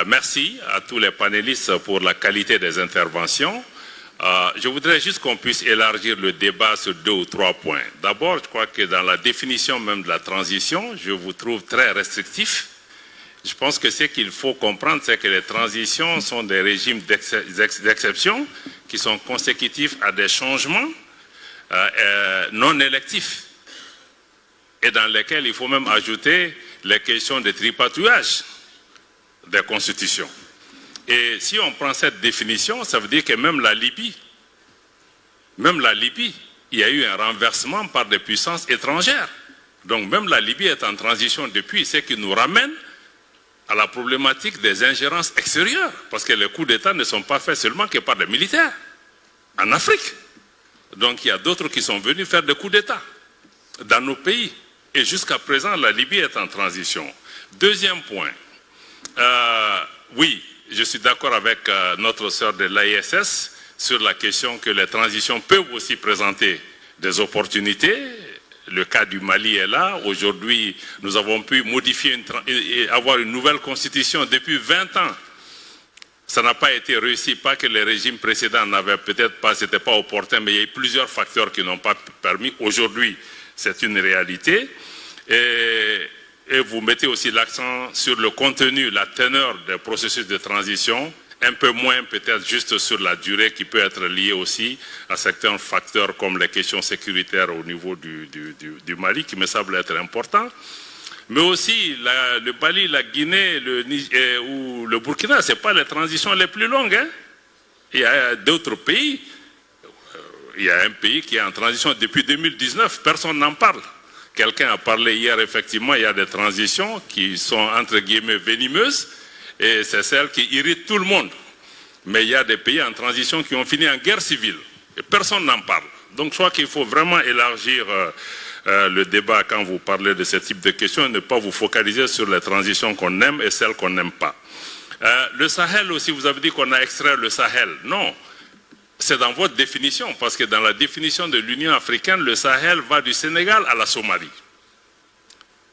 Merci à tous les panélistes pour la qualité des interventions. Je voudrais juste qu'on puisse élargir le débat sur 2 ou 3 points. D'abord, je crois que dans la définition même de la transition, je vous trouve très restrictif. Je pense que ce qu'il faut comprendre, c'est que les transitions sont des régimes d'exception qui sont consécutifs à des changements non électifs et dans lesquels il faut même ajouter les questions de tripatouillage des constitutions. Et si on prend cette définition, ça veut dire que même la Libye, il y a eu un renversement par des puissances étrangères. Donc même la Libye est en transition depuis, ce qui nous ramène à la problématique des ingérences extérieures. Parce que les coups d'État ne sont pas faits seulement que par des militaires en Afrique. Donc il y a d'autres qui sont venus faire des coups d'État dans nos pays. Et jusqu'à présent, la Libye est en transition. Deuxième point, oui, je suis d'accord avec notre sœur de l'AISS sur la question que les transitions peuvent aussi présenter des opportunités. Le cas du Mali est là. Aujourd'hui, nous avons pu modifier et avoir une nouvelle constitution depuis 20 ans. Ça n'a pas été réussi, pas que les régimes précédents n'avaient peut-être pas, c'était pas opportun, mais il y a eu plusieurs facteurs qui n'ont pas permis. Aujourd'hui, c'est une réalité. Et vous mettez aussi l'accent sur le contenu, la teneur des processus de transition, un peu moins peut-être juste sur la durée qui peut être liée aussi à certains facteurs comme les questions sécuritaires au niveau du Mali, qui me semble être important. Mais aussi le Mali, la Guinée ou le Burkina, ce n'est pas les transitions les plus longues. Hein. Il y a d'autres pays. Il y a un pays qui est en transition depuis 2019, personne n'en parle. Quelqu'un a parlé hier, effectivement, il y a des transitions qui sont entre guillemets venimeuses et c'est celles qui irritent tout le monde. Mais il y a des pays en transition qui ont fini en guerre civile et personne n'en parle. Donc je crois qu'il faut vraiment élargir le débat quand vous parlez de ce type de questions et ne pas vous focaliser sur les transitions qu'on aime et celles qu'on n'aime pas. Le Sahel aussi, vous avez dit qu'on a extrait le Sahel. Non. C'est dans votre définition, parce que dans la définition de l'Union africaine, le Sahel va du Sénégal à la Somalie.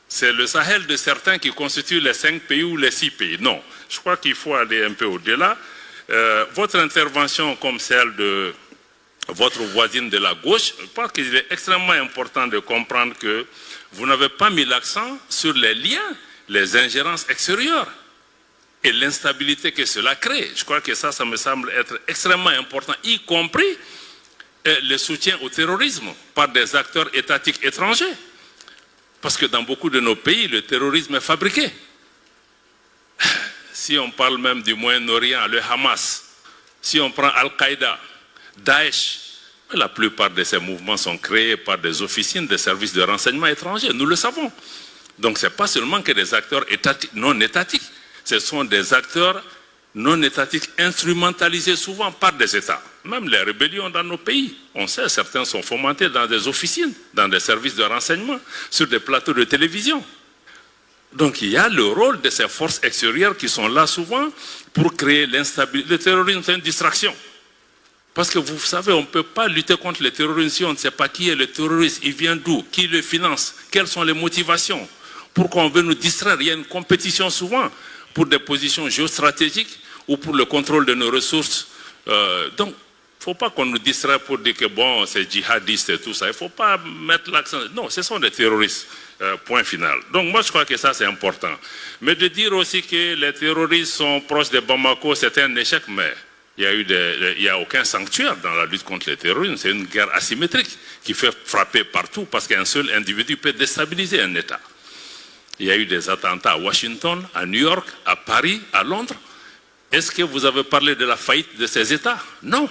C'est le Sahel de certains qui constituent les 5 pays ou les 6 pays. Non, je crois qu'il faut aller un peu au-delà. Votre intervention comme celle de votre voisine de la gauche, je pense qu'il est extrêmement important de comprendre que vous n'avez pas mis l'accent sur les liens, les ingérences extérieures et l'instabilité que cela crée. Je crois que ça me semble être extrêmement important, y compris le soutien au terrorisme par des acteurs étatiques étrangers. Parce que dans beaucoup de nos pays, le terrorisme est fabriqué. Si on parle même du Moyen-Orient, le Hamas, si on prend Al-Qaïda, Daesh, la plupart de ces mouvements sont créés par des officines des services de renseignement étrangers, nous le savons. Donc ce n'est pas seulement que des acteurs étatiques, non étatiques, ce sont des acteurs non étatiques instrumentalisés souvent par des États. Même les rébellions dans nos pays, on sait, certains sont fomentés dans des officines, dans des services de renseignement, sur des plateaux de télévision. Donc il y a le rôle de ces forces extérieures qui sont là souvent pour créer l'instabilité. Le terrorisme, c'est une distraction. Parce que vous savez, on ne peut pas lutter contre le terrorisme si on ne sait pas qui est le terroriste, il vient d'où, qui le finance, quelles sont les motivations. Pourquoi on veut nous distraire? Il y a une compétition souvent pour des positions géostratégiques ou pour le contrôle de nos ressources. Donc, il ne faut pas qu'on nous distraie pour dire que bon, c'est djihadiste et tout ça. Il ne faut pas mettre l'accent. Non, ce sont des terroristes. Point final. Donc moi, je crois que ça, c'est important. Mais de dire aussi que les terroristes sont proches de Bamako, c'est un échec, mais il n'y a aucun sanctuaire dans la lutte contre le terrorisme. C'est une guerre asymétrique qui fait frapper partout parce qu'un seul individu peut déstabiliser un État. Il y a eu des attentats à Washington, à New York, à Paris, à Londres. Est-ce que vous avez parlé de la faillite de ces États? Non.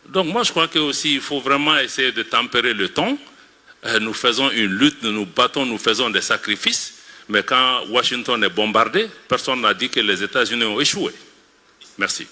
Donc moi, je crois qu'il faut vraiment essayer de tempérer le ton. Nous faisons une lutte, nous nous battons, nous faisons des sacrifices. Mais quand Washington est bombardé, personne n'a dit que les États-Unis ont échoué. Merci.